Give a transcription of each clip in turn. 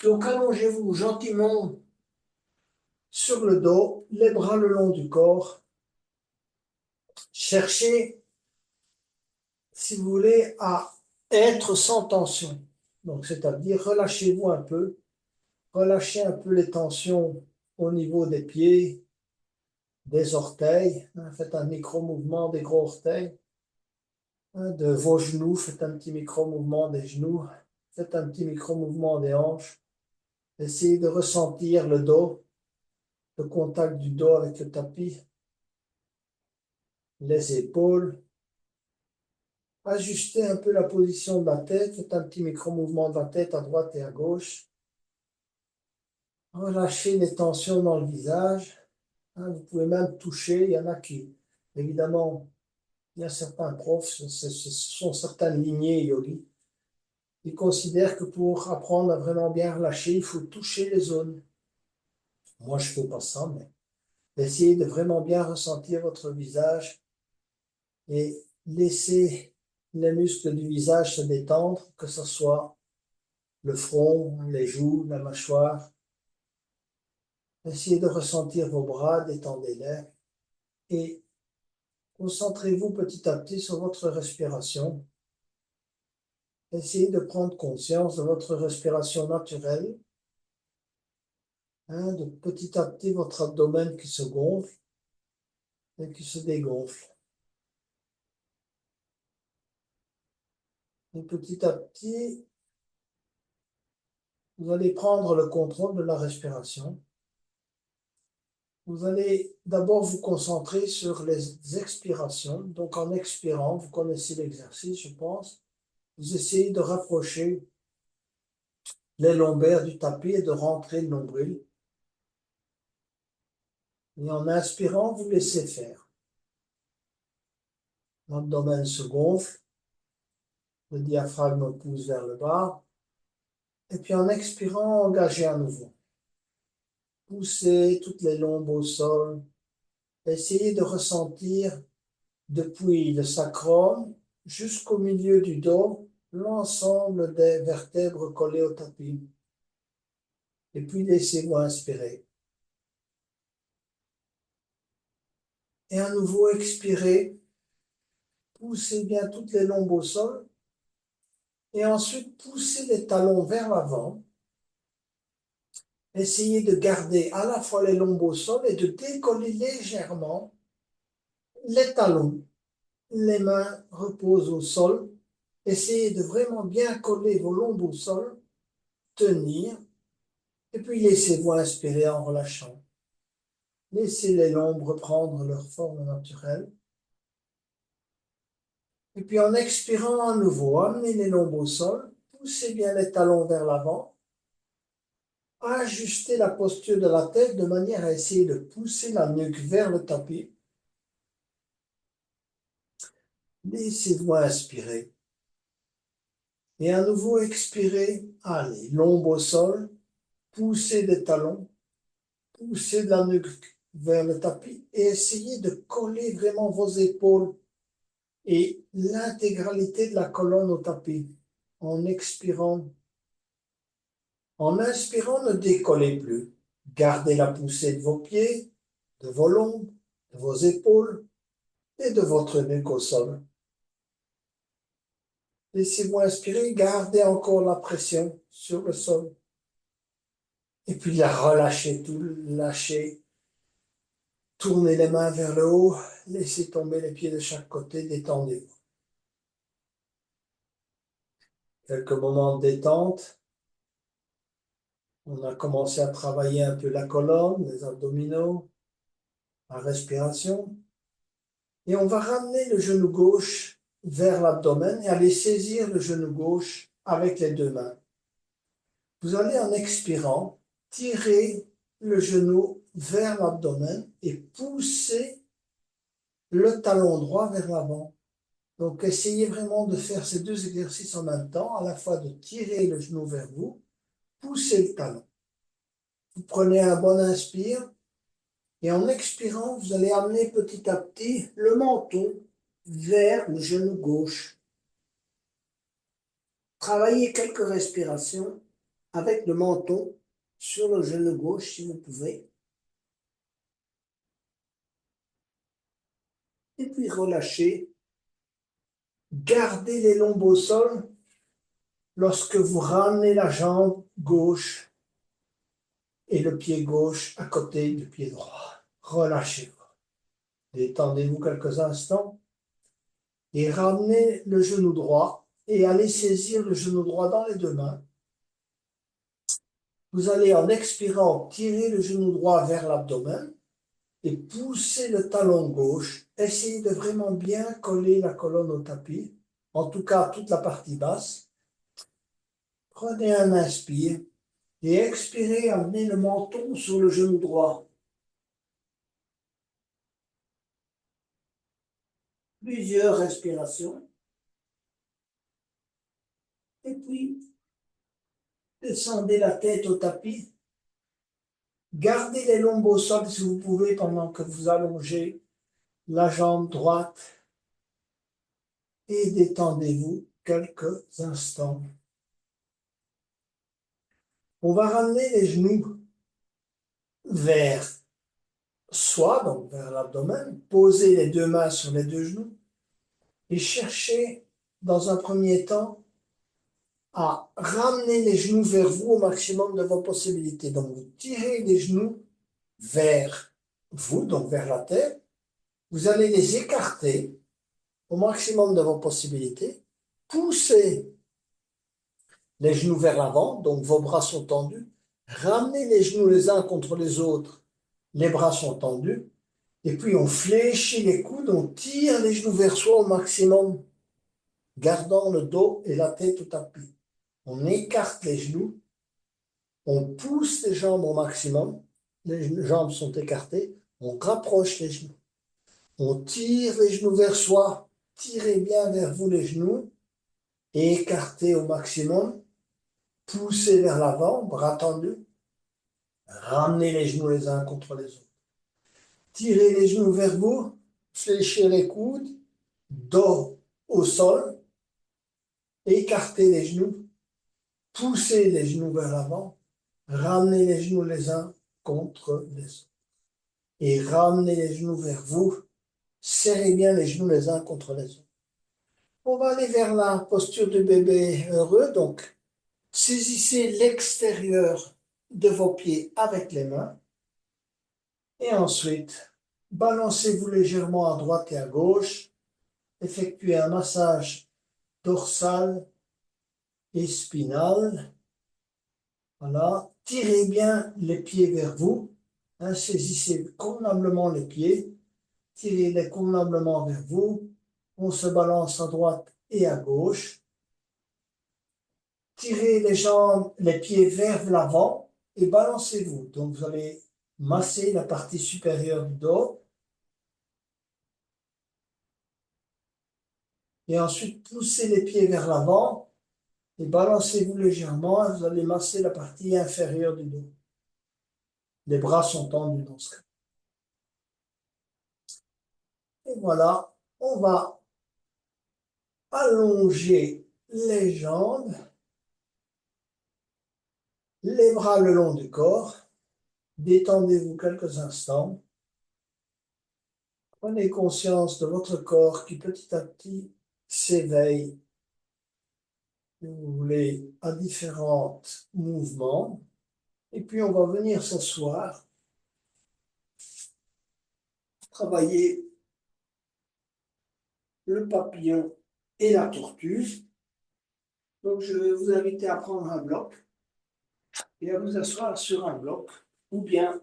Donc allongez-vous gentiment sur le dos, les bras le long du corps. Cherchez, si vous voulez, à être sans tension. Donc, c'est-à-dire, relâchez-vous un peu, relâchez un peu les tensions au niveau des pieds, des orteils. Faites un micro-mouvement des gros orteils, de vos genoux. Faites un petit micro-mouvement des genoux. Faites un petit micro-mouvement des hanches. Essayez de ressentir le dos, le contact du dos avec le tapis, les épaules. Ajustez un peu la position de la tête. Faites un petit micro-mouvement de la tête à droite et à gauche. Relâchez les tensions dans le visage. Vous pouvez même toucher. Il y en a qui, évidemment, il y a certains profs, ce sont certaines lignées yogi. Ils considèrent que pour apprendre à vraiment bien relâcher, il faut toucher les zones. Moi, je ne fais pas ça, mais essayez de vraiment bien ressentir votre visage et laissez les muscles du visage se détendre, que ce soit le front, les joues, la mâchoire. Essayez de ressentir vos bras, détendez-les et concentrez-vous petit à petit sur votre respiration. Essayez de prendre conscience de votre respiration naturelle, de petit à petit votre abdomen qui se gonfle et qui se dégonfle. Et petit à petit, vous allez prendre le contrôle de la respiration. Vous allez d'abord vous concentrer sur les expirations. Donc en expirant, vous connaissez l'exercice, je pense. Vous essayez de rapprocher les lombaires du tapis et de rentrer le nombril. Et en inspirant, vous laissez faire. L'abdomen se gonfle, le diaphragme pousse vers le bas. Et puis en expirant, engagez à nouveau. Poussez toutes les lombes au sol. Essayez de ressentir depuis le sacrum jusqu'au milieu du dos l'ensemble des vertèbres collées au tapis. Et puis laissez-vous inspirer. Et à nouveau expirez. Poussez bien toutes les lombes au sol. Et ensuite, poussez les talons vers l'avant. Essayez de garder à la fois les lombes au sol et de décoller légèrement les talons. Les mains reposent au sol. Essayez de vraiment bien coller vos lombes au sol, tenir, et puis laissez-vous inspirer en relâchant. Laissez les lombes reprendre leur forme naturelle. Et puis en expirant à nouveau, amenez les lombes au sol, poussez bien les talons vers l'avant, ajustez la posture de la tête de manière à essayer de pousser la nuque vers le tapis. Laissez-vous inspirer. Et à nouveau expirez. Allez, lombe au sol, poussez les talons, poussez la nuque vers le tapis et essayez de coller vraiment vos épaules et l'intégralité de la colonne au tapis en expirant. En inspirant, ne décollez plus. Gardez la poussée de vos pieds, de vos lombes, de vos épaules et de votre nuque au sol. Laissez-vous inspirer, gardez encore la pression sur le sol. Et puis la relâchez tout, lâchez. Tournez les mains vers le haut, laissez tomber les pieds de chaque côté, détendez-vous. Quelques moments de détente. On a commencé à travailler un peu la colonne, les abdominaux, la respiration. Et on va ramener le genou gauche vers l'abdomen et aller saisir le genou gauche avec les deux mains. Vous allez en expirant tirer le genou vers l'abdomen et pousser le talon droit vers l'avant. Donc essayez vraiment de faire ces deux exercices en même temps, à la fois de tirer le genou vers vous, pousser le talon. Vous prenez un bon inspire et en expirant, vous allez amener petit à petit le menton vers le genou gauche. Travaillez quelques respirations avec le menton sur le genou gauche si vous pouvez. Et puis relâchez. Gardez les lombes au sol lorsque vous ramenez la jambe gauche et le pied gauche à côté du pied droit. Relâchez-vous. Détendez-vous quelques instants et ramenez le genou droit et allez saisir le genou droit dans les deux mains. Vous allez, en expirant, tirer le genou droit vers l'abdomen et pousser le talon gauche. Essayez de vraiment bien coller la colonne au tapis, en tout cas toute la partie basse. Prenez un inspire et expirez, amenez le menton sur le genou droit. Plusieurs respirations. Et puis, descendez la tête au tapis. Gardez les lombes au sol si vous pouvez pendant que vous allongez la jambe droite et détendez-vous quelques instants. On va ramener les genoux vers soi, donc vers l'abdomen, poser les deux mains sur les deux genoux et chercher dans un premier temps à ramener les genoux vers vous au maximum de vos possibilités. Donc vous tirez les genoux vers vous, donc vers la tête, vous allez les écarter au maximum de vos possibilités, poussez les genoux vers l'avant, donc vos bras sont tendus, ramenez les genoux les uns contre les autres, les bras sont tendus, et puis on fléchit les coudes, on tire les genoux vers soi au maximum, gardant le dos et la tête au tapis. On écarte les genoux, on pousse les jambes au maximum, les jambes sont écartées, on rapproche les genoux. On tire les genoux vers soi, tirez bien vers vous les genoux, et écartez au maximum, poussez vers l'avant, bras tendus, ramenez les genoux les uns contre les autres. Tirez les genoux vers vous, fléchez les coudes, dos au sol, écartez les genoux, poussez les genoux vers l'avant, ramenez les genoux les uns contre les autres. Et ramenez les genoux vers vous, serrez bien les genoux les uns contre les autres. On va aller vers la posture de bébé heureux, donc saisissez l'extérieur de vos pieds avec les mains et ensuite balancez-vous légèrement à droite et à gauche, effectuez un massage dorsal et spinal. Voilà, tirez bien les pieds vers vous, saisissez convenablement les pieds, tirez-les convenablement vers vous, on se balance à droite et à gauche. Tirez les jambes, les pieds vers l'avant et balancez-vous. Donc vous allez masser la partie supérieure du dos. Et ensuite poussez les pieds vers l'avant et balancez-vous légèrement. Vous allez masser la partie inférieure du dos. Les bras sont tendus dans ce cas. Et voilà, on va allonger les jambes, les bras le long du corps. Détendez-vous quelques instants. Prenez conscience de votre corps qui petit à petit s'éveille, si vous voulez, à différents mouvements. Et puis on va venir s'asseoir, travailler le papillon et la tortue. Donc je vais vous inviter à prendre un bloc et à vous asseoir sur un bloc ou bien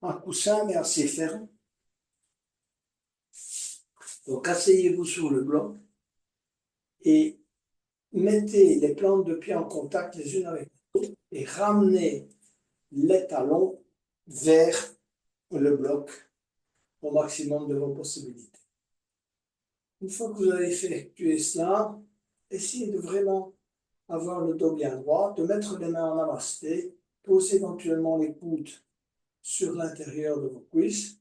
un coussin mais assez ferme. Donc asseyez-vous sur le bloc et mettez les plantes de pied en contact les unes avec les autres et ramenez les talons vers le bloc au maximum de vos possibilités. Une fois que vous avez effectué cela, essayez de vraiment avoir le dos bien droit, de mettre les mains en namasté, posez éventuellement les coudes sur l'intérieur de vos cuisses,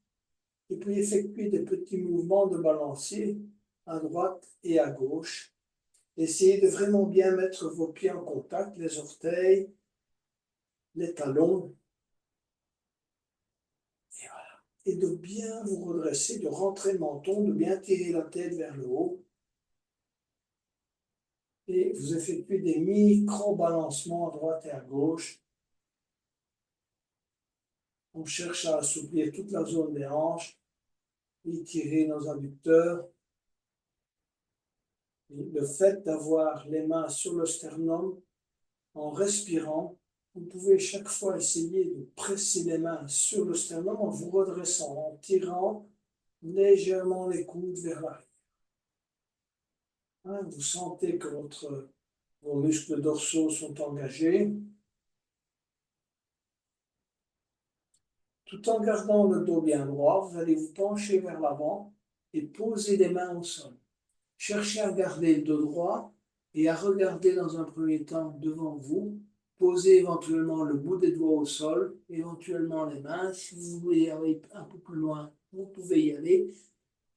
et puis effectuez des petits mouvements de balancier à droite et à gauche, Essayez de vraiment bien mettre vos pieds en contact, les orteils, les talons, et voilà. Et de bien vous redresser, de rentrer le menton, de bien tirer la tête vers le haut. Et vous effectuez des micro-balancements à droite et à gauche. On cherche à assouplir toute la zone des hanches, étirer nos adducteurs. Et le fait d'avoir les mains sur le sternum, en respirant, vous pouvez chaque fois essayer de presser les mains sur le sternum en vous redressant, en tirant légèrement les coudes vers l'arrière. Hein, vous sentez que vos muscles dorsaux sont engagés, tout en gardant le dos bien droit. Vous allez vous pencher vers l'avant et poser les mains au sol. Cherchez à garder le dos droit et à regarder dans un premier temps devant vous. Posez éventuellement le bout des doigts au sol, éventuellement les mains. Si vous voulez aller un peu plus loin, vous pouvez y aller,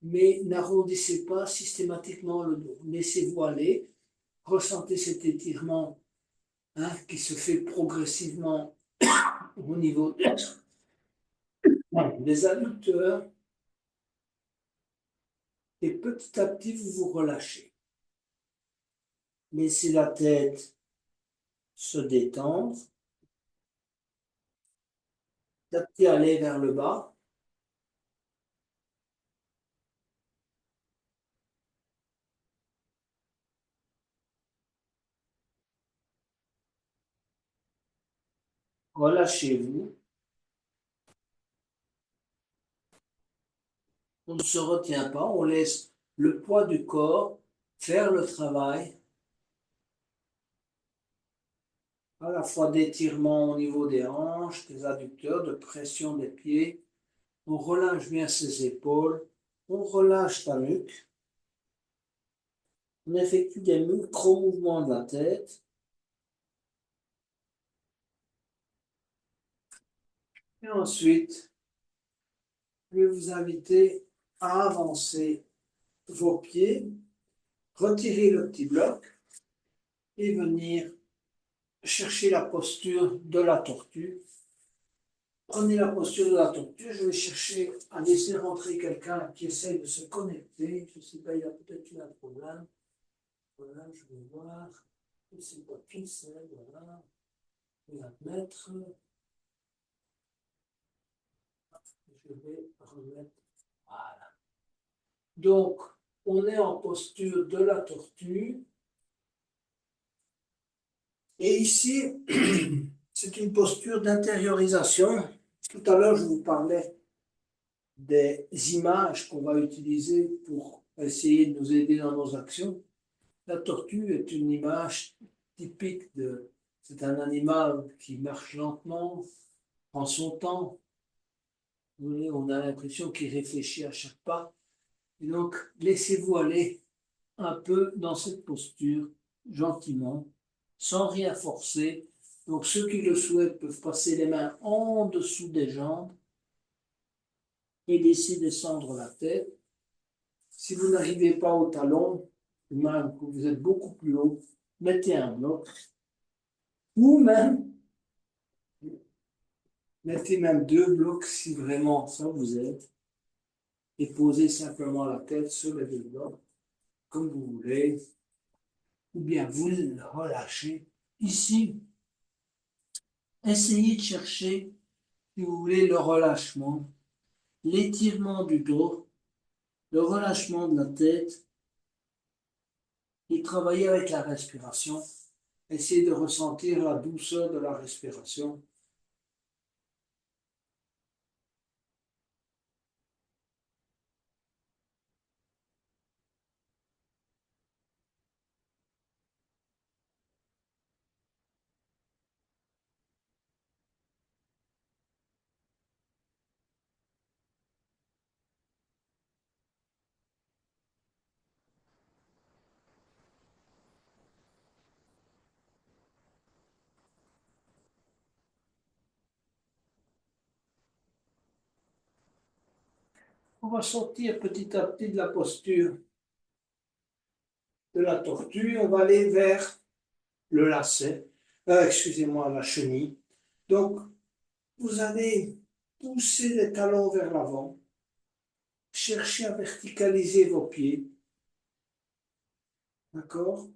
mais n'arrondissez pas systématiquement le dos. Laissez-vous aller, ressentez cet étirement, hein, qui se fait progressivement au niveau des adducteurs, et petit à petit vous vous relâchez. Laissez la tête se détendre, petit à petit aller vers le bas. Relâchez-vous. On ne se retient pas, on laisse le poids du corps faire le travail, à la fois d'étirement au niveau des hanches, des adducteurs, de pression des pieds. On relâche bien ses épaules, on relâche la nuque, on effectue des micro-mouvements de la tête. Et ensuite, je vais vous inviter à avancer vos pieds, retirer le petit bloc et venir chercher la posture de la tortue. Prenez la posture de la tortue. Je vais chercher à laisser rentrer quelqu'un qui essaye de se connecter. Je ne sais pas, il a peut-être eu un problème. Voilà, je vais voir. Je ne sais pas qui c'est. Voilà. Je vais la mettre. Je vais remettre. Voilà. Donc, on est en posture de la tortue. Et ici, c'est une posture d'intériorisation. Tout à l'heure, je vous parlais des images qu'on va utiliser pour essayer de nous aider dans nos actions. La tortue est une image typique de... C'est un animal qui marche lentement, prend son temps. Vous voyez, on a l'impression qu'il réfléchit à chaque pas. Et donc, laissez-vous aller un peu dans cette posture, gentiment, sans rien forcer. Donc, ceux qui le souhaitent peuvent passer les mains en dessous des jambes et laisser descendre la tête. Si vous n'arrivez pas au talon, même que vous êtes beaucoup plus haut, mettez un bloc. Ou même, mettez même deux blocs si vraiment ça vous aide. Et posez simplement la tête sur les deux blocs, comme vous voulez. Ou bien vous le relâchez. Ici, essayez de chercher, si vous voulez, le relâchement, l'étirement du dos, le relâchement de la tête, et travaillez avec la respiration. Essayez de ressentir la douceur de la respiration. On va sortir petit à petit de la posture de la tortue, on va aller vers le lacet, excusez-moi, la chenille. Donc, vous allez pousser les talons vers l'avant, chercher à verticaliser vos pieds, d'accord?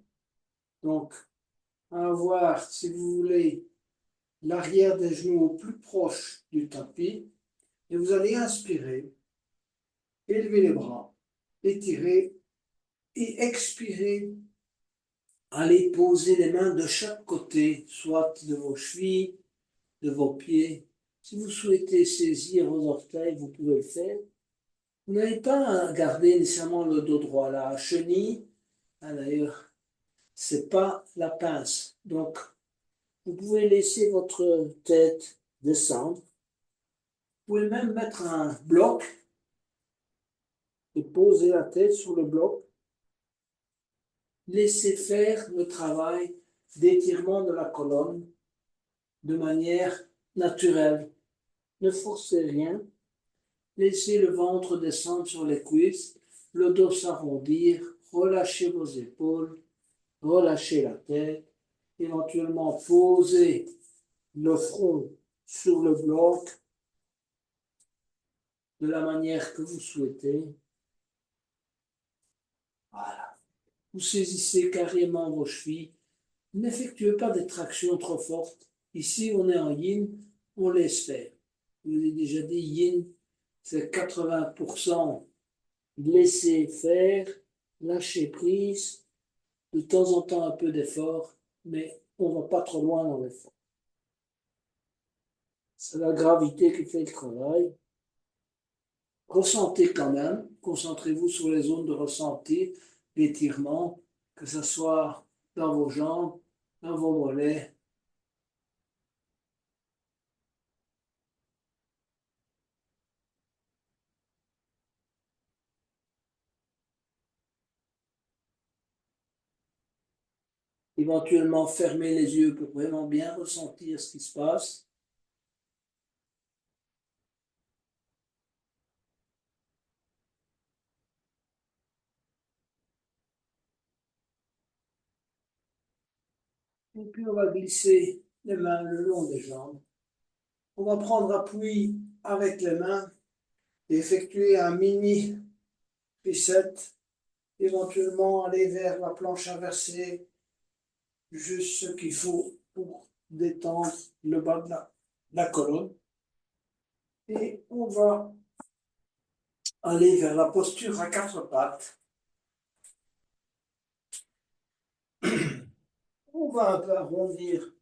Donc, avoir, si vous voulez, l'arrière des genoux au plus proche du tapis, et vous allez inspirer, élever les bras, étirer, et expirer, allez poser les mains de chaque côté, soit de vos chevilles, de vos pieds. Si vous souhaitez saisir vos orteils, vous pouvez le faire. Vous n'avez pas à garder nécessairement le dos droit. La chenille, d'ailleurs, c'est pas la pince. Donc, vous pouvez laisser votre tête descendre. Vous pouvez même mettre un bloc et poser la tête sur le bloc. Laissez faire le travail d'étirement de la colonne de manière naturelle. Ne forcez rien. Laissez le ventre descendre sur les cuisses, le dos s'arrondir, relâchez vos épaules, relâchez la tête, éventuellement posez le front sur le bloc de la manière que vous souhaitez. Voilà. Vous saisissez carrément vos chevilles. N'effectuez pas des tractions trop fortes. Ici, on est en yin, on laisse faire. Je vous ai déjà dit, yin, c'est 80% laisser faire, lâcher prise, de temps en temps un peu d'effort, mais on ne va pas trop loin dans l'effort. C'est la gravité qui fait le travail. Ressentez quand même, concentrez-vous sur les zones de ressenti, l'étirement, que ce soit dans vos jambes, dans vos mollets. Éventuellement, fermez les yeux pour vraiment bien ressentir ce qui se passe. Et puis, on va glisser les mains le long des jambes. On va prendre appui avec les mains et effectuer un mini reset, éventuellement aller vers la planche inversée, juste ce qu'il faut pour détendre le bas de la colonne. Et on va aller vers la posture à quatre pattes. On va un peu arrondir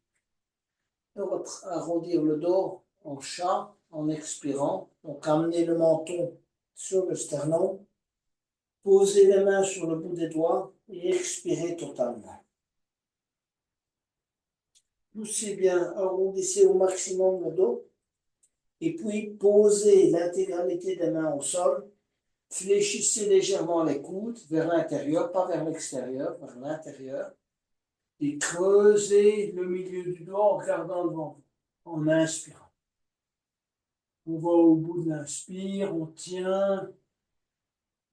le dos en chat en expirant. Donc amener le menton sur le sternum. Posez les mains sur le bout des doigts et expirez totalement. Poussez bien, arrondissez au maximum le dos. Et puis posez l'intégralité des mains au sol. Fléchissez légèrement les coudes vers l'intérieur, pas vers l'extérieur, vers l'intérieur. Et creusez le milieu du dos en regardant devant vous, en inspirant. On va au bout de l'inspire, on tient.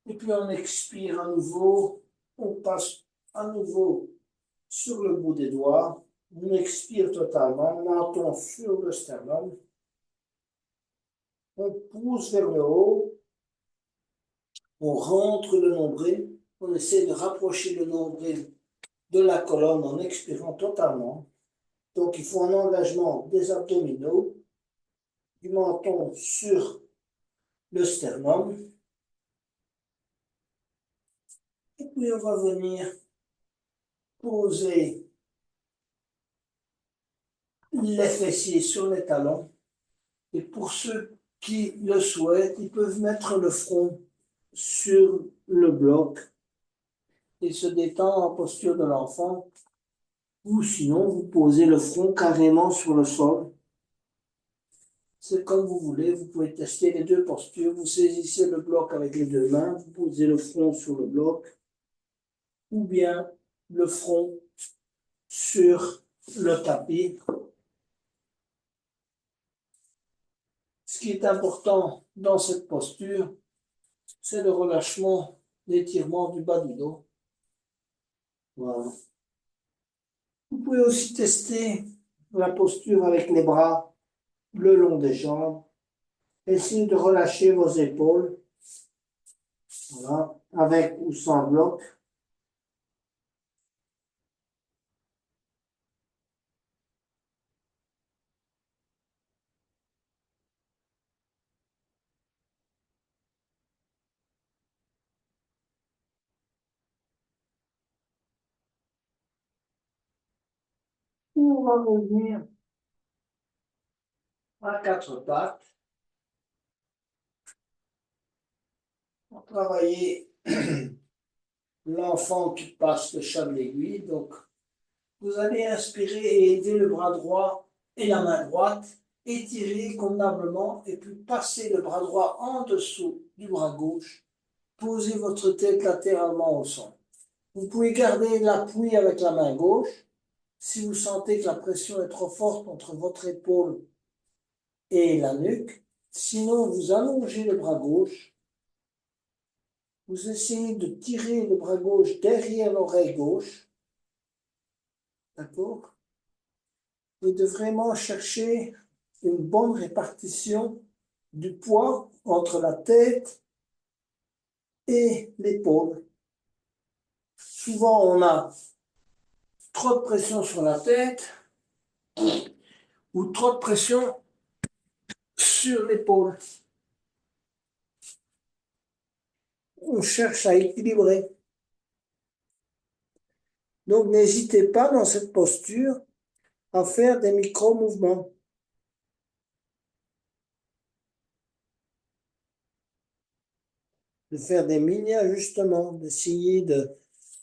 Et puis on expire à nouveau. On passe à nouveau sur le bout des doigts. On expire totalement, menton sur le sternum. On pousse vers le haut. On rentre le nombril. On essaie de rapprocher le nombril de la colonne en expirant totalement. Donc il faut un engagement des abdominaux, du menton sur le sternum. Et puis on va venir poser les fessiers sur les talons. Et pour ceux qui le souhaitent, ils peuvent mettre le front sur le bloc et se détendre en posture de l'enfant. Ou sinon, vous posez le front carrément sur le sol. C'est comme vous voulez, vous pouvez tester les deux postures. Vous saisissez le bloc avec les deux mains, vous posez le front sur le bloc, ou bien le front sur le tapis. Ce qui est important dans cette posture, c'est le relâchement, l'étirement du bas du dos. Voilà. Vous pouvez aussi tester la posture avec les bras le long des jambes. Essayez de relâcher vos épaules, voilà, avec ou sans bloc. On va revenir à quatre pattes pour travailler l'enfant qui passe le chat de l'aiguille. Donc, vous allez inspirer et aider le bras droit et la main droite, étirer convenablement et puis passer le bras droit en dessous du bras gauche. Posez votre tête latéralement au sol. Vous pouvez garder l'appui avec la main gauche. Si vous sentez que la pression est trop forte entre votre épaule et la nuque, sinon vous allongez le bras gauche. Vous essayez de tirer le bras gauche derrière l'oreille gauche. D'accord? Et de vraiment chercher une bonne répartition du poids entre la tête et l'épaule. Souvent, on a trop de pression sur la tête ou trop de pression sur l'épaule. On cherche à équilibrer. Donc, n'hésitez pas dans cette posture à faire des micro-mouvements. De faire des mini-ajustements, d'essayer de,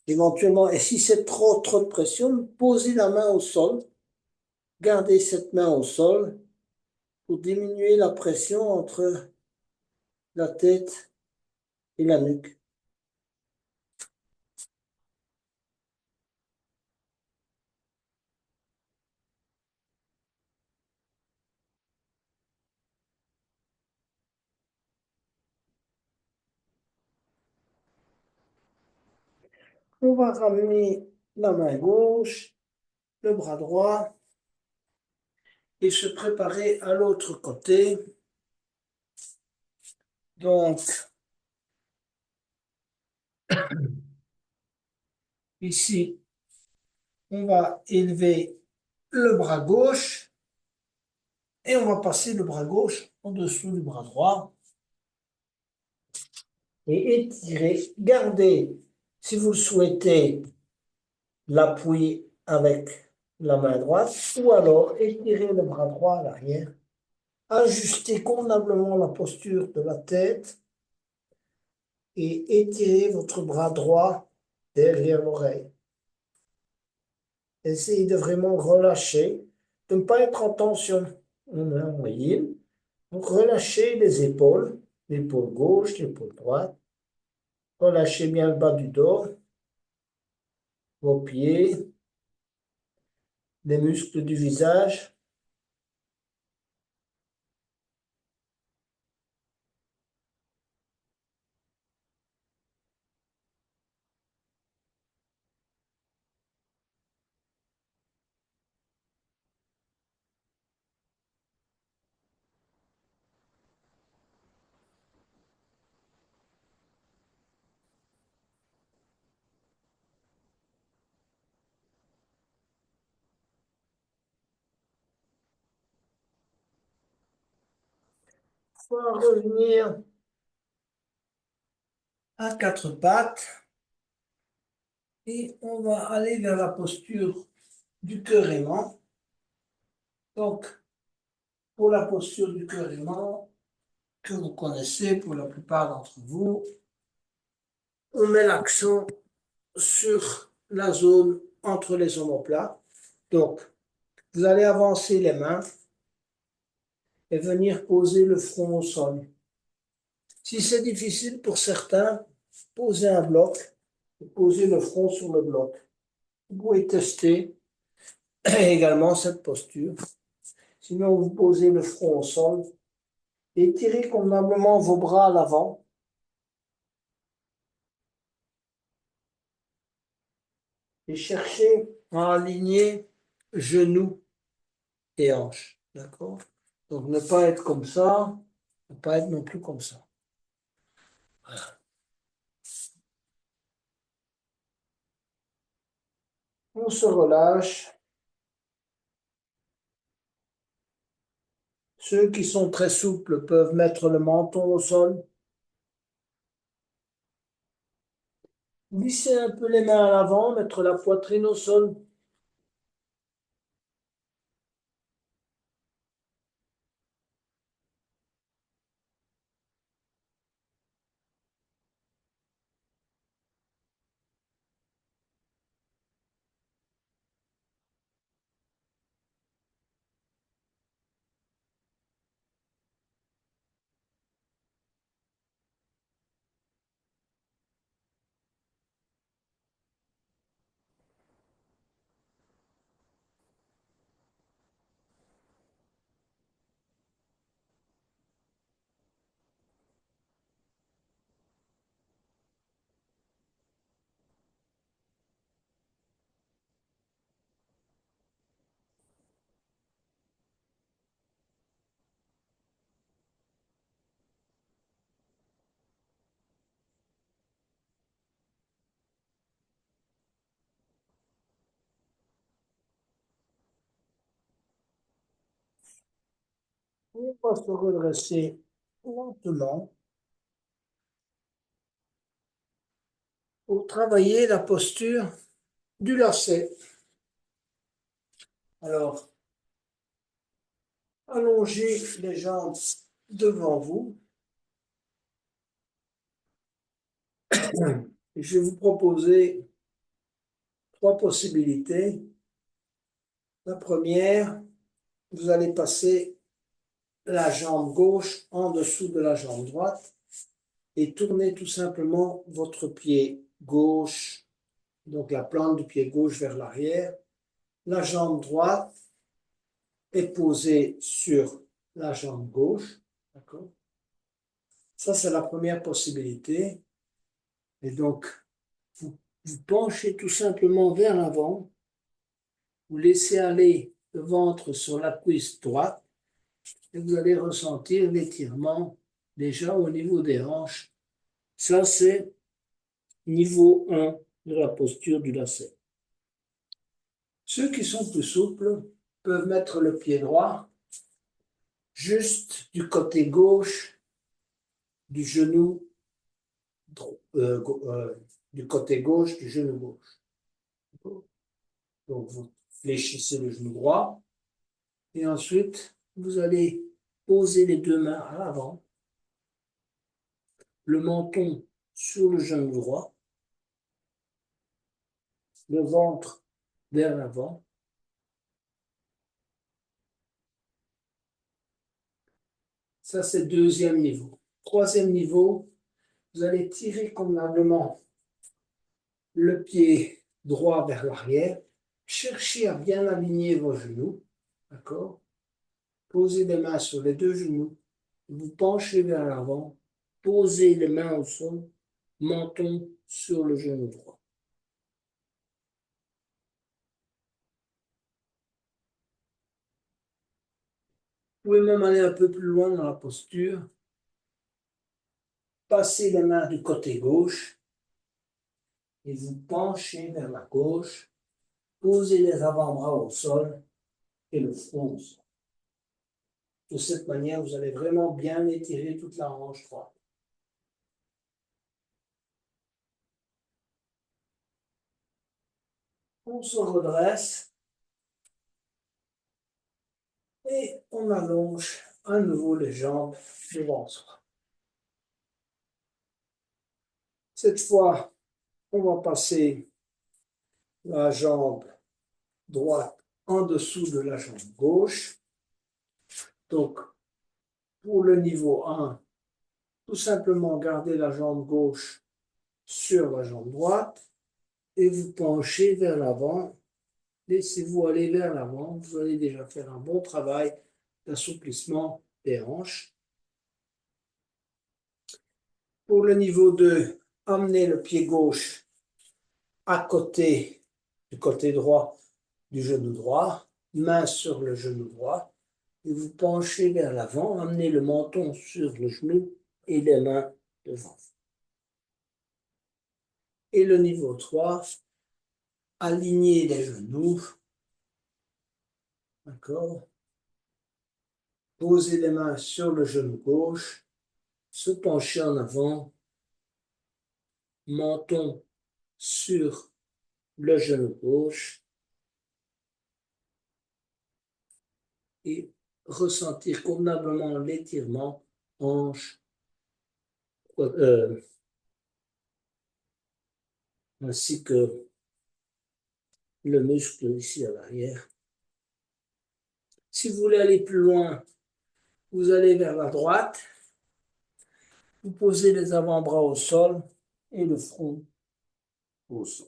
éventuellement, et si c'est trop de pression, posez la main au sol, gardez cette main au sol pour diminuer la pression entre la tête et la nuque. On va ramener la main gauche, le bras droit et se préparer à l'autre côté. Donc, ici, on va élever le bras gauche et on va passer le bras gauche en dessous du bras droit et étirer. Gardez, si vous le souhaitez, l'appui avec la main droite ou alors étirez le bras droit à l'arrière. Ajustez convenablement la posture de la tête et étirez votre bras droit derrière l'oreille. Essayez de vraiment relâcher, de ne pas être en tension. On est en moyenne. Donc relâchez les épaules, l'épaule gauche, l'épaule droite. Relâchez bien le bas du dos, vos pieds, les muscles du visage. On va revenir à quatre pattes et on va aller vers la posture du cœur aimant. Donc, pour la posture du cœur aimant, que vous connaissez pour la plupart d'entre vous, on met l'accent sur la zone entre les omoplates. Donc, vous allez avancer les mains et venir poser le front au sol. Si c'est difficile pour certains, posez un bloc et posez le front sur le bloc. Vous pouvez tester également cette posture. Sinon, vous posez le front au sol et tirez convenablement vos bras à l'avant. et cherchez à aligner genoux et hanches. D'accord? Donc ne pas être comme ça, ne pas être non plus comme ça. Voilà. On se relâche. Ceux qui sont très souples peuvent mettre le menton au sol. Glisser un peu les mains à l'avant, mettre la poitrine au sol. On va se redresser lentement pour travailler la posture du lacet. Alors, allongez les jambes devant vous. Je vais vous proposer trois possibilités. La première, vous allez passer la jambe gauche en dessous de la jambe droite et tourner tout simplement votre pied gauche, donc la plante du pied gauche vers l'arrière. La jambe droite est posée sur la jambe gauche. D'accord? Ça, c'est la première possibilité. Et donc, vous penchez tout simplement vers l'avant. Vous laissez aller le ventre sur la cuisse droite et vous allez ressentir l'étirement déjà au niveau des hanches. Ça, c'est niveau 1 de la posture du lacet. Ceux qui sont plus souples peuvent mettre le pied droit juste du côté gauche du genou, du côté gauche du genou gauche. Donc, vous fléchissez le genou droit et ensuite, vous allez poser les deux mains à l'avant, le menton sur le genou droit, le ventre vers l'avant. Ça, c'est le deuxième niveau. Troisième niveau, vous allez tirer convenablement le pied droit vers l'arrière. Cherchez à bien aligner vos genoux. D'accord? Posez les mains sur les deux genoux. Vous penchez vers l'avant. Posez les mains au sol. Menton sur le genou droit. Vous pouvez même aller un peu plus loin dans la posture. Passez les mains du côté gauche et vous penchez vers la gauche. Posez les avant-bras au sol et le front au sol. De cette manière, vous allez vraiment bien étirer toute la hanche droite. On se redresse et on allonge à nouveau les jambes devant soi. Cette fois, on va passer la jambe droite en dessous de la jambe gauche. Donc, pour le niveau 1, tout simplement garder la jambe gauche sur la jambe droite et vous penchez vers l'avant. Laissez-vous aller vers l'avant. Vous allez déjà faire un bon travail d'assouplissement des hanches. Pour le niveau 2, amenez le pied gauche à côté du côté droit du genou droit, main sur le genou droit, et vous penchez vers l'avant, amenez le menton sur le genou et les mains devant. Et le niveau 3, alignez les genoux, d'accord? Posez les mains sur le genou gauche, se pencher en avant, menton sur le genou gauche et ressentir convenablement l'étirement hanche, ainsi que le muscle ici à l'arrière. Si vous voulez aller plus loin, vous allez vers la droite, vous posez les avant-bras au sol et le front au sol,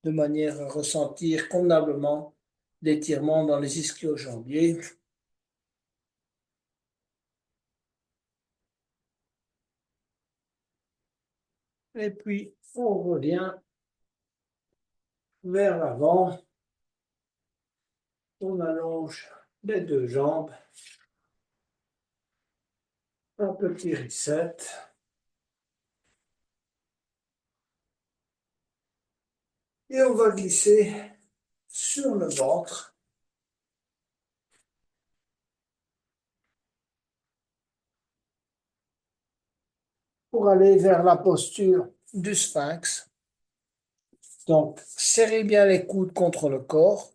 de manière à ressentir convenablement l'étirement dans les ischio-jambiers. Et puis, on revient vers l'avant, on allonge les deux jambes, un petit reset. Et on va glisser sur le ventre pour aller vers la posture du sphinx. Donc, serrez bien les coudes contre le corps,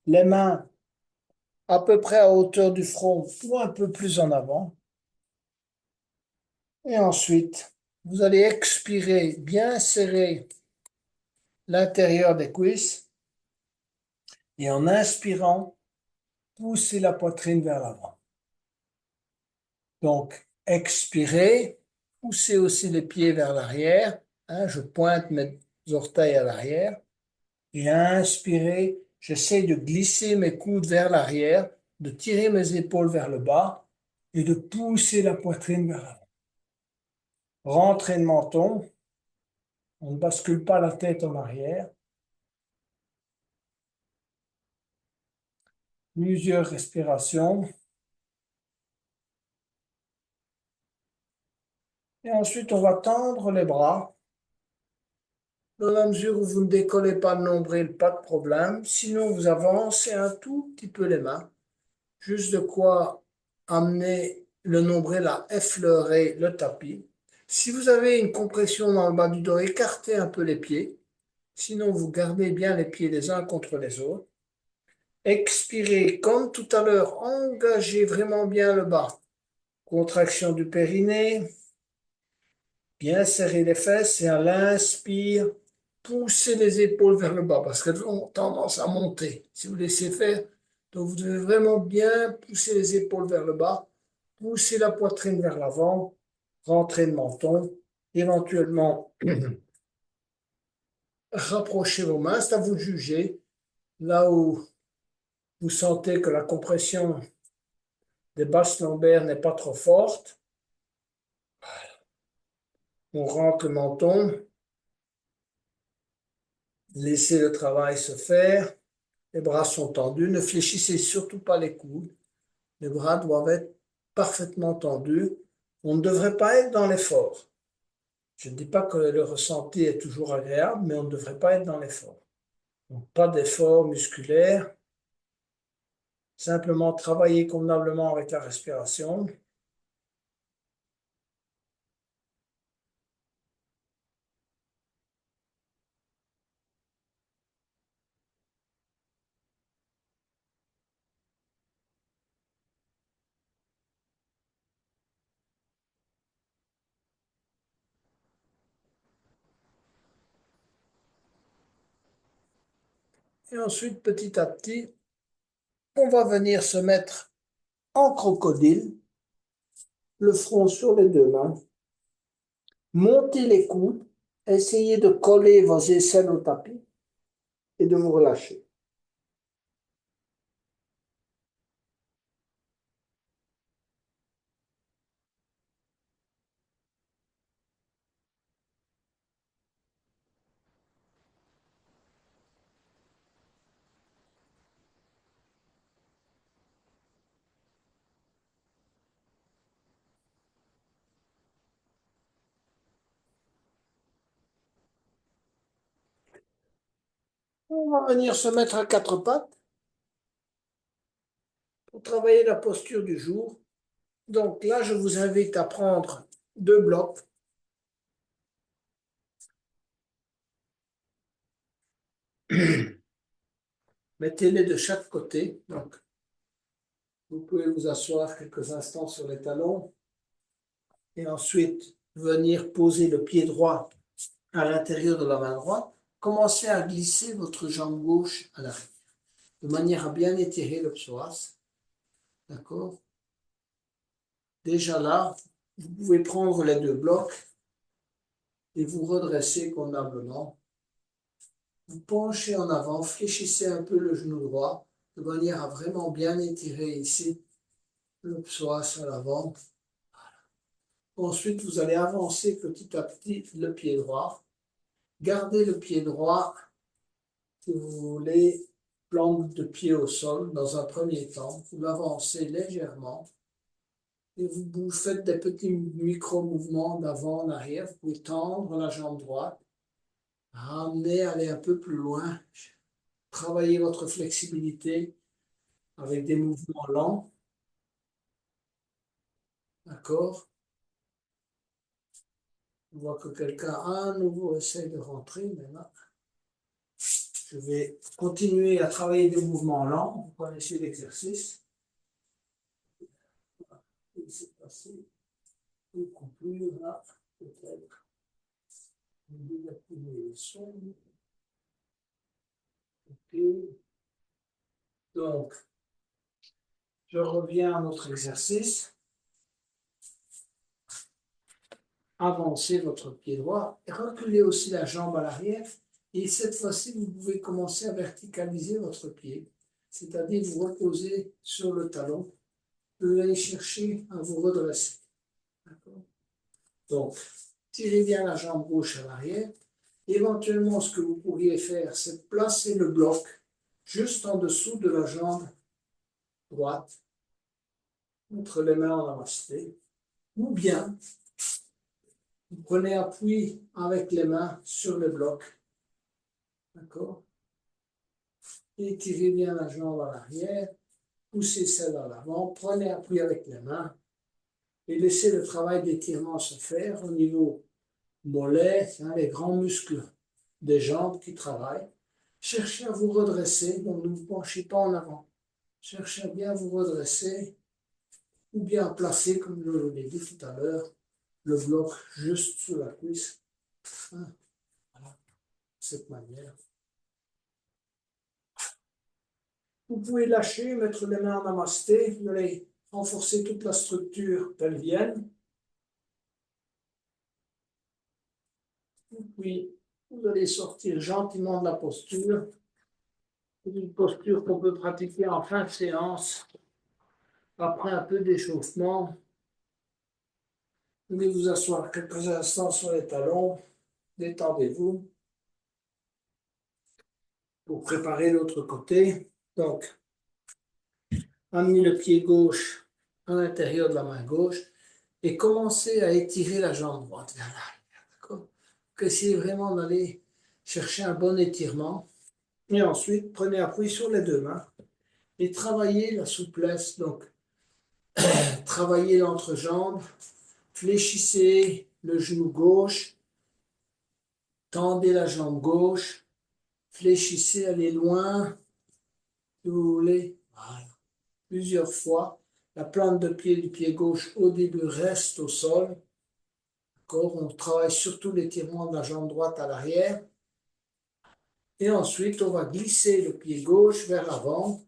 les mains à peu près à hauteur du front ou un peu plus en avant. Et ensuite, vous allez expirer, bien serrer l'intérieur des cuisses et en inspirant, pousser la poitrine vers l'avant. Donc, expirez, poussez aussi les pieds vers l'arrière. Je pointe mes orteils à l'arrière. Et inspirez, j'essaie de glisser mes coudes vers l'arrière, de tirer mes épaules vers le bas et de pousser la poitrine vers l'avant. Rentrée de menton, on ne bascule pas la tête en arrière. Plusieurs respirations. Et ensuite, on va tendre les bras. Dans la mesure où vous ne décollez pas le nombril, pas de problème. Sinon, vous avancez un tout petit peu les mains. Juste de quoi amener le nombril à effleurer le tapis. Si vous avez une compression dans le bas du dos, écartez un peu les pieds. Sinon, vous gardez bien les pieds les uns contre les autres. Expirez comme tout à l'heure, engagez vraiment bien le bas. Contraction du périnée. Bien serrer les fesses et à l'inspire, poussez les épaules vers le bas parce qu'elles ont tendance à monter. Si vous laissez faire, donc vous devez vraiment bien pousser les épaules vers le bas, pousser la poitrine vers l'avant, rentrer le menton, éventuellement rapprocher vos mains, c'est à vous de juger. Là où vous sentez que la compression des basses lombaires n'est pas trop forte, on rentre le menton, laissez le travail se faire. Les bras sont tendus. Ne fléchissez surtout pas les coudes. Les bras doivent être parfaitement tendus. On ne devrait pas être dans l'effort. Je ne dis pas que le ressenti est toujours agréable, mais on ne devrait pas être dans l'effort. Donc, pas d'effort musculaire. Simplement travailler convenablement avec la respiration. Et ensuite, petit à petit, on va venir se mettre en crocodile, le front sur les deux mains. Montez les coudes, essayez de coller vos aisselles au tapis et de vous relâcher. On va venir se mettre à quatre pattes pour travailler la posture du jour. Donc là, je vous invite à prendre deux blocs. Mettez-les de chaque côté. Donc, vous pouvez vous asseoir quelques instants sur les talons et ensuite venir poser le pied droit à l'intérieur de la main droite. Commencez à glisser votre jambe gauche à l'arrière, de manière à bien étirer le psoas. D'accord? Déjà là, vous pouvez prendre les deux blocs et vous redresser convenablement. Vous penchez en avant, fléchissez un peu le genou droit, de manière à vraiment bien étirer ici le psoas à l'avant. Ensuite, vous allez avancer petit à petit le pied droit. Gardez le pied droit, si vous voulez, plante de pied au sol dans un premier temps. Vous l'avancez légèrement et vous faites des petits micro-mouvements d'avant en arrière. Vous pouvez tendre la jambe droite, ramener, aller un peu plus loin. Travaillez votre flexibilité avec des mouvements lents. D'accord? Je vois que quelqu'un à nouveau essaie de rentrer maintenant. Je vais continuer à travailler des mouvements lents. Vous connaissez l'exercice. Il s'est passé beaucoup plus là, peut-être. Désactiver les sons. OK. Donc, je reviens à notre exercice. Avancez votre pied droit et reculez aussi la jambe à l'arrière. Et cette fois-ci, vous pouvez commencer à verticaliser votre pied, c'est-à-dire vous reposer sur le talon. Vous allez chercher à vous redresser. Donc, tirez bien la jambe gauche à l'arrière. Éventuellement, ce que vous pourriez faire, c'est de placer le bloc juste en dessous de la jambe droite, entre les mains en namasté, ou bien vous prenez appui avec les mains sur le bloc. D'accord? Étirez bien la jambe à l'arrière, poussez celle à l'avant, prenez appui avec les mains et laissez le travail d'étirement se faire au niveau mollet, les grands muscles des jambes qui travaillent. Cherchez à vous redresser, donc ne vous penchez pas en avant. Cherchez à bien vous redresser ou bien à placer, comme je vous l'ai dit tout à l'heure, le bloc juste sous la cuisse. Voilà, de cette manière. Vous pouvez lâcher, mettre les mains en namasté, vous allez renforcer toute la structure pelvienne. Puis, vous allez sortir gentiment de la posture. C'est une posture qu'on peut pratiquer en fin de séance, après un peu d'échauffement. Vous allez vous asseoir quelques instants sur les talons, détendez-vous pour préparer l'autre côté. Donc, amenez le pied gauche à l'intérieur de la main gauche et commencez à étirer la jambe droite vers l'arrière. D'accord? Essayez vraiment d'aller chercher un bon étirement. Et ensuite, prenez appui sur les deux mains et travaillez la souplesse. Donc, travaillez l'entrejambe, fléchissez le genou gauche, tendez la jambe gauche, fléchissez, allez loin, si vous voulez. Voilà. Plusieurs fois. La plante de pied du pied gauche au début reste au sol. On travaille surtout l'étirement de la jambe droite à l'arrière. Et ensuite, on va glisser le pied gauche vers l'avant,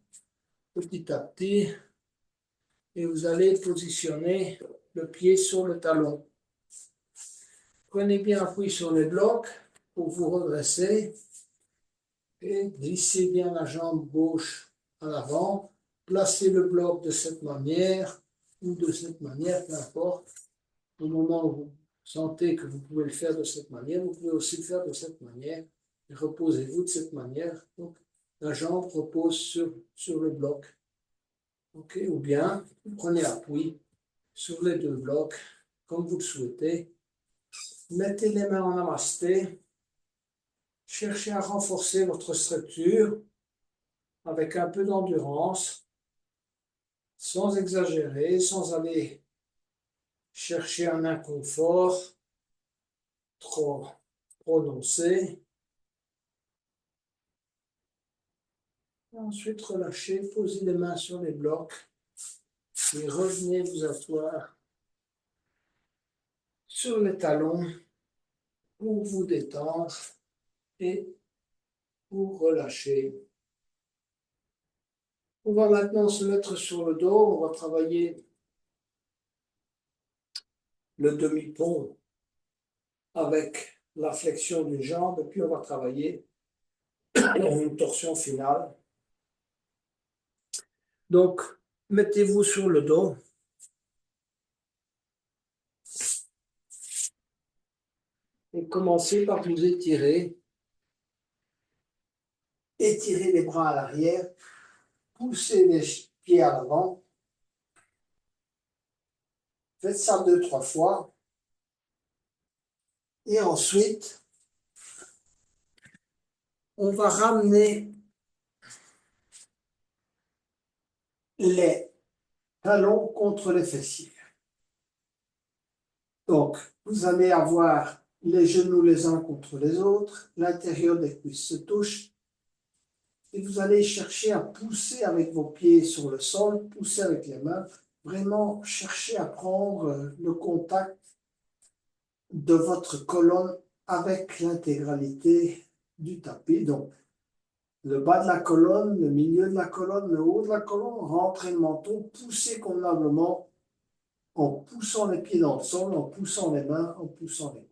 petit à petit. Et vous allez positionner le pied sur le talon. Prenez bien appui sur les blocs pour vous redresser. Et glissez bien la jambe gauche à l'avant. Placez le bloc de cette manière ou de cette manière, peu importe. Au moment où vous sentez que vous pouvez le faire de cette manière, vous pouvez aussi le faire de cette manière. Et reposez-vous de cette manière. Donc, la jambe repose sur le bloc. OK? Ou bien, vous prenez appui sur les deux blocs, comme vous le souhaitez. Mettez les mains en namasté. cherchez à renforcer votre structure avec un peu d'endurance, sans exagérer, sans aller chercher un inconfort trop prononcé. Ensuite, relâchez, posez les mains sur les blocs et revenez vous asseoir sur les talons pour vous détendre et pour relâcher. On va maintenant se mettre sur le dos, on va travailler le demi-pont avec la flexion d'une jambe, et puis on va travailler une torsion finale. Donc, mettez-vous sur le dos. Et commencez par vous étirer. Étirez les bras à l'arrière. Poussez les pieds à l'avant. Faites ça 2-3 fois. Et ensuite, on va ramener les talons contre les fessiers. Donc, vous allez avoir les genoux les uns contre les autres, l'intérieur des cuisses se touche, et vous allez chercher à pousser avec vos pieds sur le sol, pousser avec les mains, vraiment chercher à prendre le contact de votre colonne avec l'intégralité du tapis. Donc, le bas de la colonne, le milieu de la colonne, le haut de la colonne, rentrez le menton, poussez convenablement en poussant les pieds dans le sol, en poussant les mains, en poussant les mains.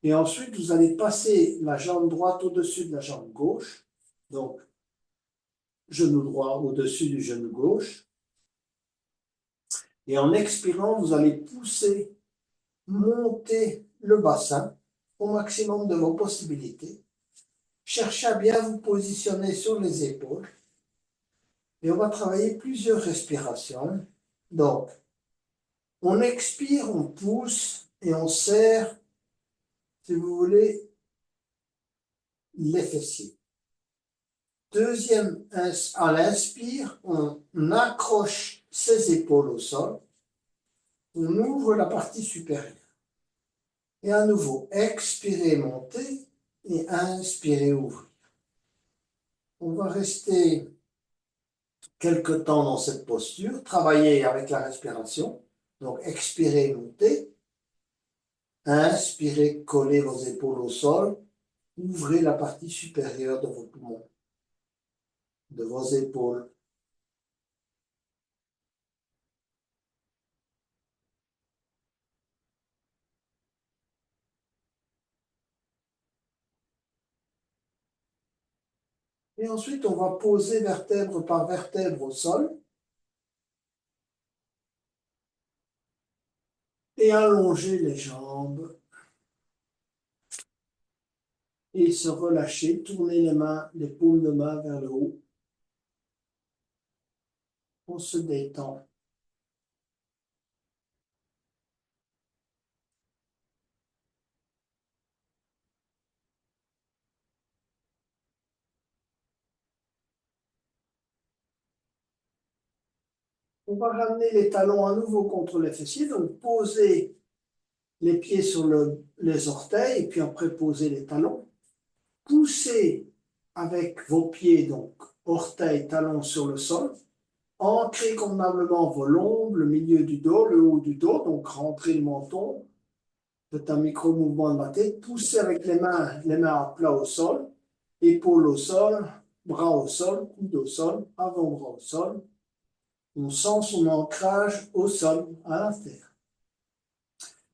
Et ensuite, vous allez passer la jambe droite au-dessus de la jambe gauche. Donc, genou droit au-dessus du genou gauche. Et en expirant, vous allez pousser, monter le bassin au maximum de vos possibilités. Cherchez à bien vous positionner sur les épaules. Et on va travailler plusieurs respirations. Donc, on expire, on pousse et on serre, si vous voulez, les fessiers. Deuxième, à l'inspire, on accroche ses épaules au sol. On ouvre la partie supérieure. Et à nouveau, expirez, montez et inspirez, ouvrir. On va rester quelque temps dans cette posture, travailler avec la respiration. Donc, expirez, montez. Inspirez, collez vos épaules au sol. Ouvrez la partie supérieure de vos poumons, de vos épaules. Et ensuite, on va poser vertèbre par vertèbre au sol. Et allonger les jambes. Et se relâcher, tourner les mains, les paumes de main vers le haut. On se détend. On va ramener les talons à nouveau contre les fessiers. Donc, posez les pieds sur les orteils et puis après, posez les talons. Poussez avec vos pieds, donc orteils, talons sur le sol. Ancrez convenablement vos lombes, le milieu du dos, le haut du dos. Donc, rentrez le menton. Faites un micro-mouvement de la tête. Poussez avec les mains à plat au sol. Épaules au sol, bras au sol, coude au sol, avant-bras au sol. On sent son ancrage au sol, à la terre.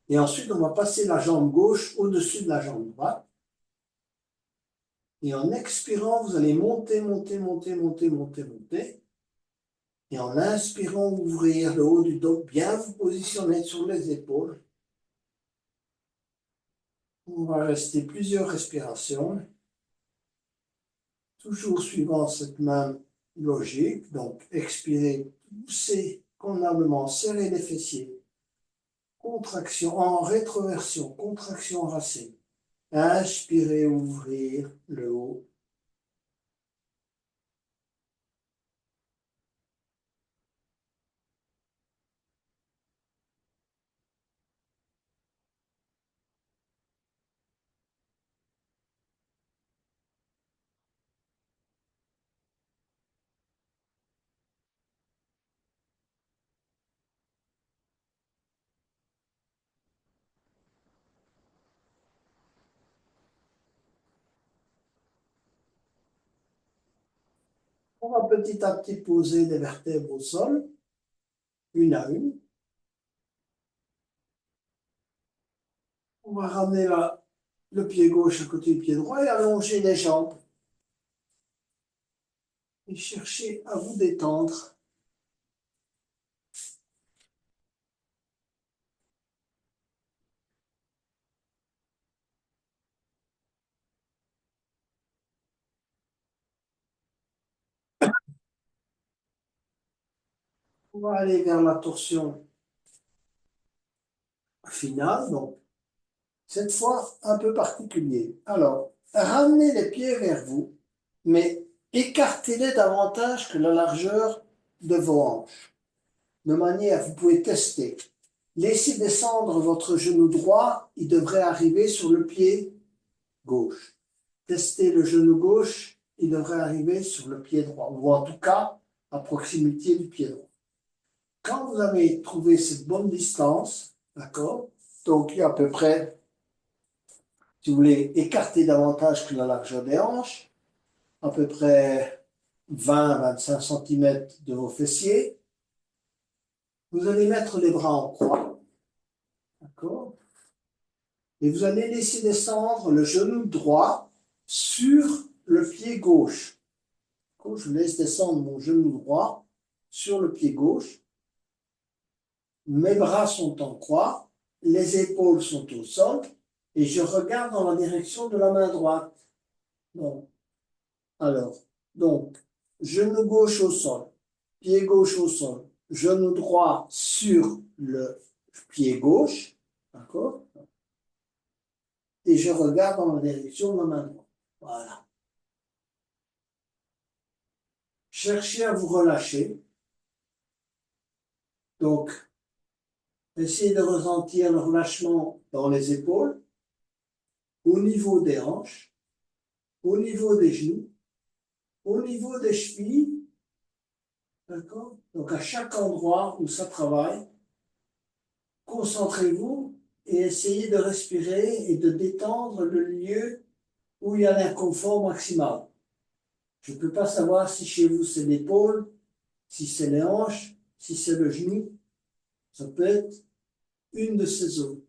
Et ensuite, on va passer la jambe gauche au-dessus de la jambe droite. Et en expirant, vous allez monter, monter, monter, monter, monter, monter. Et en inspirant, ouvrir le haut du dos, bien vous positionner sur les épaules. On va rester plusieurs respirations, toujours suivant cette même logique. Donc, expirez, poussez convenablement, serrez les fessiers. Contraction en rétroversion, contraction racine. Inspirez, ouvrir le haut. On va petit à petit poser les vertèbres au sol, une à une. On va ramener le pied gauche à côté du pied droit et allonger les jambes. Et cherchez à vous détendre. On va aller vers la torsion finale, donc cette fois un peu particulier. Alors, ramenez les pieds vers vous, mais écartez-les davantage que la largeur de vos hanches. De manière, vous pouvez tester. Laissez descendre votre genou droit, il devrait arriver sur le pied gauche. Testez le genou gauche, il devrait arriver sur le pied droit, ou en tout cas à proximité du pied droit. Quand vous avez trouvé cette bonne distance, d'accord, donc il y a à peu près, si vous voulez, écarter davantage que la largeur des hanches, à peu près 20-25 cm de vos fessiers, vous allez mettre les bras en croix, d'accord, et vous allez laisser descendre le genou droit sur le pied gauche. Je laisse descendre mon genou droit sur le pied gauche. Mes bras sont en croix, les épaules sont au sol et je regarde dans la direction de la main droite. Donc, alors, donc, genou gauche au sol, pied gauche au sol, genou droit sur le pied gauche, d'accord? Et je regarde dans la direction de la main droite. Voilà. Cherchez à vous relâcher. Donc, essayez de ressentir le relâchement dans les épaules, au niveau des hanches, au niveau des genoux, au niveau des chevilles, d'accord? Donc à chaque endroit où ça travaille, concentrez-vous et essayez de respirer et de détendre le lieu où il y a l'inconfort maximal. Je ne peux pas savoir si chez vous c'est l'épaule, si c'est les hanches, si c'est le genou. Ça peut être une de ces zones.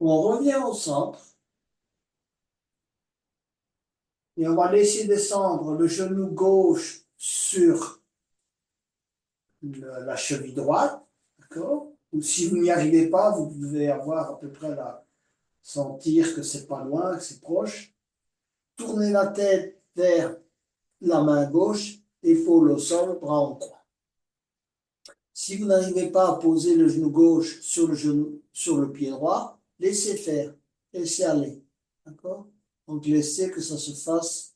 On revient au centre et on va laisser descendre le genou gauche sur la cheville droite, d'accord? Ou si vous n'y arrivez pas, vous devez avoir à peu près sentir que c'est pas loin, que c'est proche. Tournez la tête vers la main gauche, épaule au sol, bras en croix. Si vous n'arrivez pas à poser le genou gauche sur le genou, sur le pied droit, laissez faire, laissez aller, d'accord? Donc laissez que ça se fasse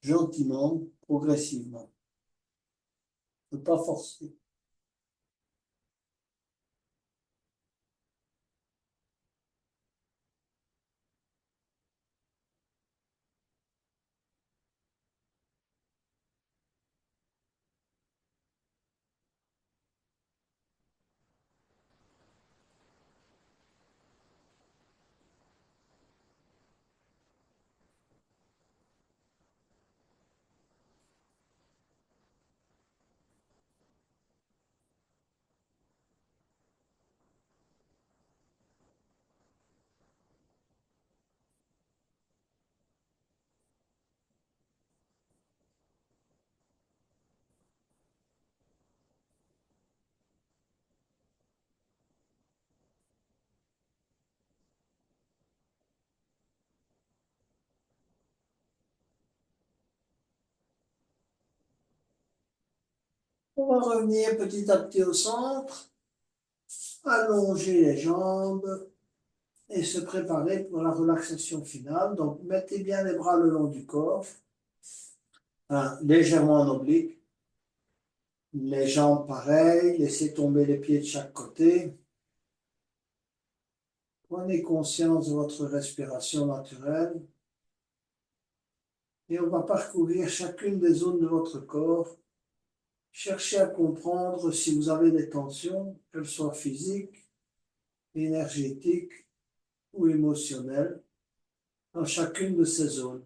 gentiment, progressivement. Ne pas forcer. On va revenir petit à petit au centre, allonger les jambes et se préparer pour la relaxation finale. Donc, mettez bien les bras le long du corps, hein, légèrement en oblique. Les jambes pareilles, laissez tomber les pieds de chaque côté. Prenez conscience de votre respiration naturelle et on va parcourir chacune des zones de votre corps. Cherchez à comprendre si vous avez des tensions, qu'elles soient physiques, énergétiques ou émotionnelles, dans chacune de ces zones.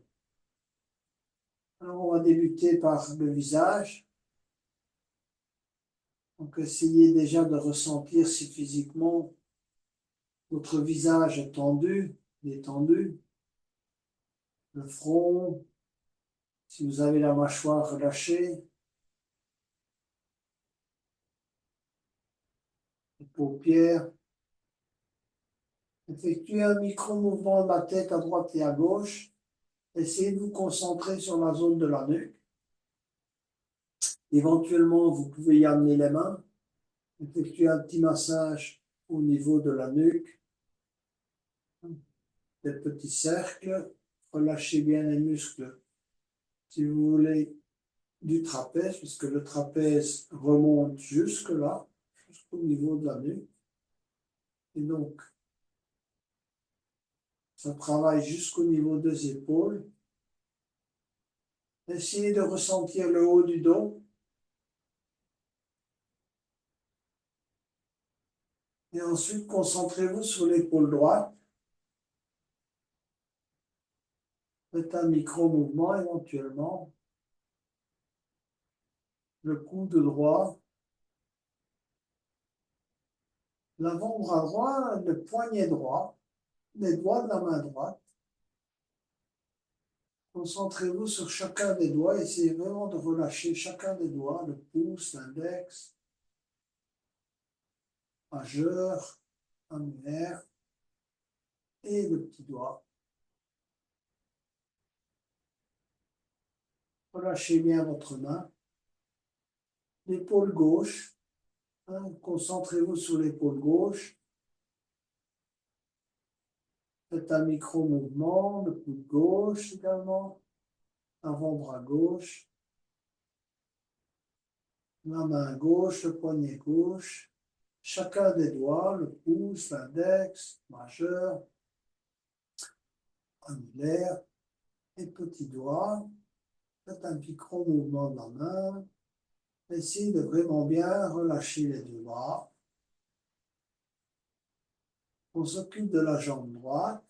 Alors, on va débuter par le visage. Donc, essayez déjà de ressentir si physiquement votre visage est tendu, détendu, le front, si vous avez la mâchoire relâchée, les paupières. Effectuez un micro-mouvement de la tête à droite et à gauche. Essayez de vous concentrer sur la zone de la nuque. Éventuellement, vous pouvez y amener les mains. Effectuez un petit massage au niveau de la nuque, des petits cercles. Relâchez bien les muscles, si vous voulez, du trapèze, puisque le trapèze remonte jusque là, jusqu'au niveau de la nuque. Et donc, ça travaille jusqu'au niveau des épaules. Essayez de ressentir le haut du dos. Et ensuite, concentrez-vous sur l'épaule droite. Faites un micro-mouvement éventuellement. Le coude droit. L'avant-bras droit, le poignet droit. Les doigts de la main droite. Concentrez-vous sur chacun des doigts. Essayez vraiment de relâcher chacun des doigts. Le pouce, l'index, majeur, annulaire et le petit doigt. Relâchez bien votre main. L'épaule gauche. Hein, concentrez-vous sur l'épaule gauche. Faites un micro-mouvement. Le coude gauche également. Avant-bras gauche. La main gauche, le poignet gauche. Chacun des doigts, le pouce, l'index, majeur, annulaire et petit doigt. Faites un micro-mouvement de la main. Essayez de vraiment bien relâcher les deux bras. On s'occupe de la jambe droite.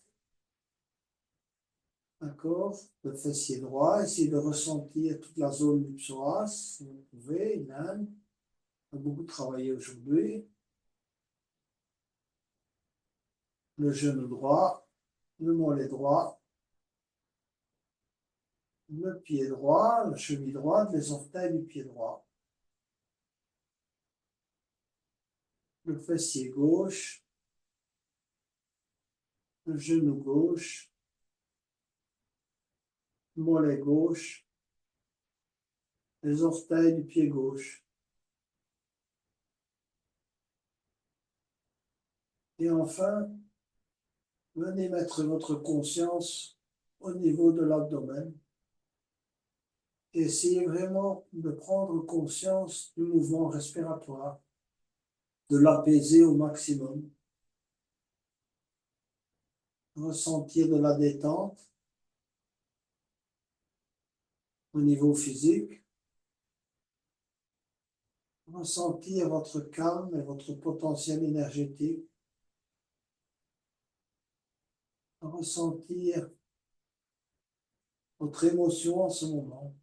D'accord? Le fessier droit. Essayez de ressentir toute la zone du psoas, si vous pouvez. L'âne. On a beaucoup travaillé aujourd'hui. Le genou droit. Le mollet droit. Le pied droit. La cheville droite. Les orteils du pied droit. Le fessier gauche. Le genou gauche. Le mollet gauche. Les orteils du pied gauche. Et enfin, venez mettre votre conscience au niveau de l'abdomen. Et essayez vraiment de prendre conscience du mouvement respiratoire, de l'apaiser au maximum. Ressentir de la détente au niveau physique. Ressentir votre calme et votre potentiel énergétique. Ressentir votre émotion en ce moment.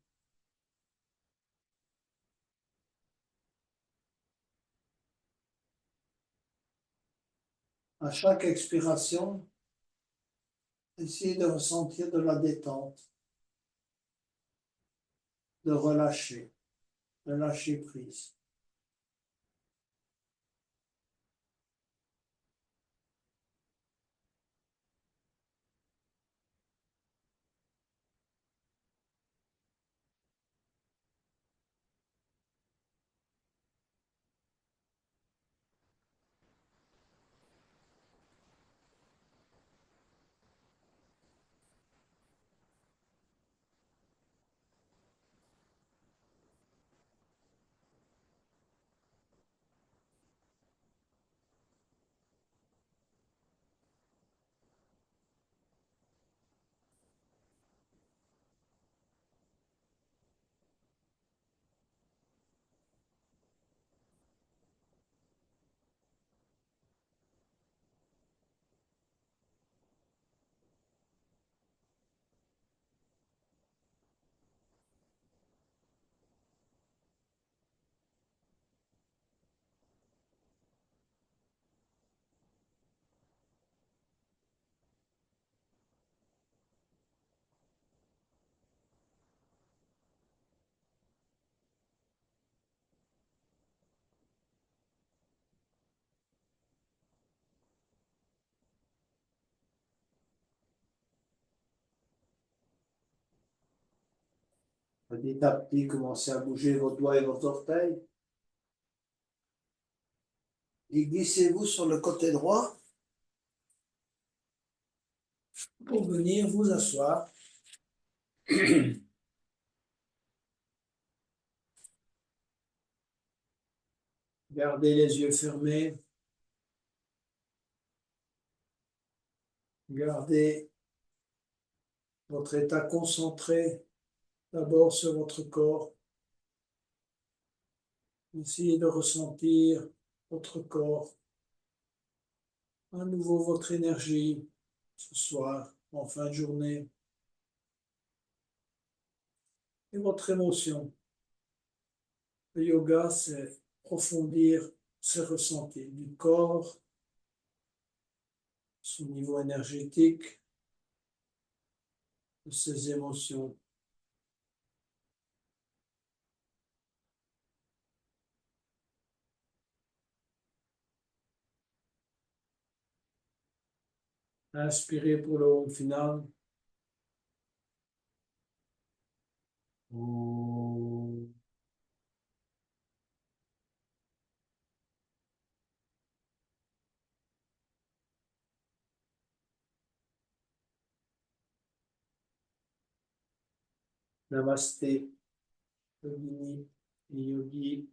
À chaque expiration, essayez de ressentir de la détente, de relâcher, de lâcher prise. Petit à petit, commencez à bouger vos doigts et vos orteils. Et glissez-vous sur le côté droit pour venir vous asseoir. Gardez les yeux fermés. Gardez votre état concentré d'abord sur votre corps. Essayez de ressentir votre corps, à nouveau votre énergie ce soir, en fin de journée, et votre émotion. Le yoga, c'est approfondir ses ressentis du corps, son niveau énergétique, de ses émotions. Inspirez pour le home final. Namasté, Yogini et Yogi.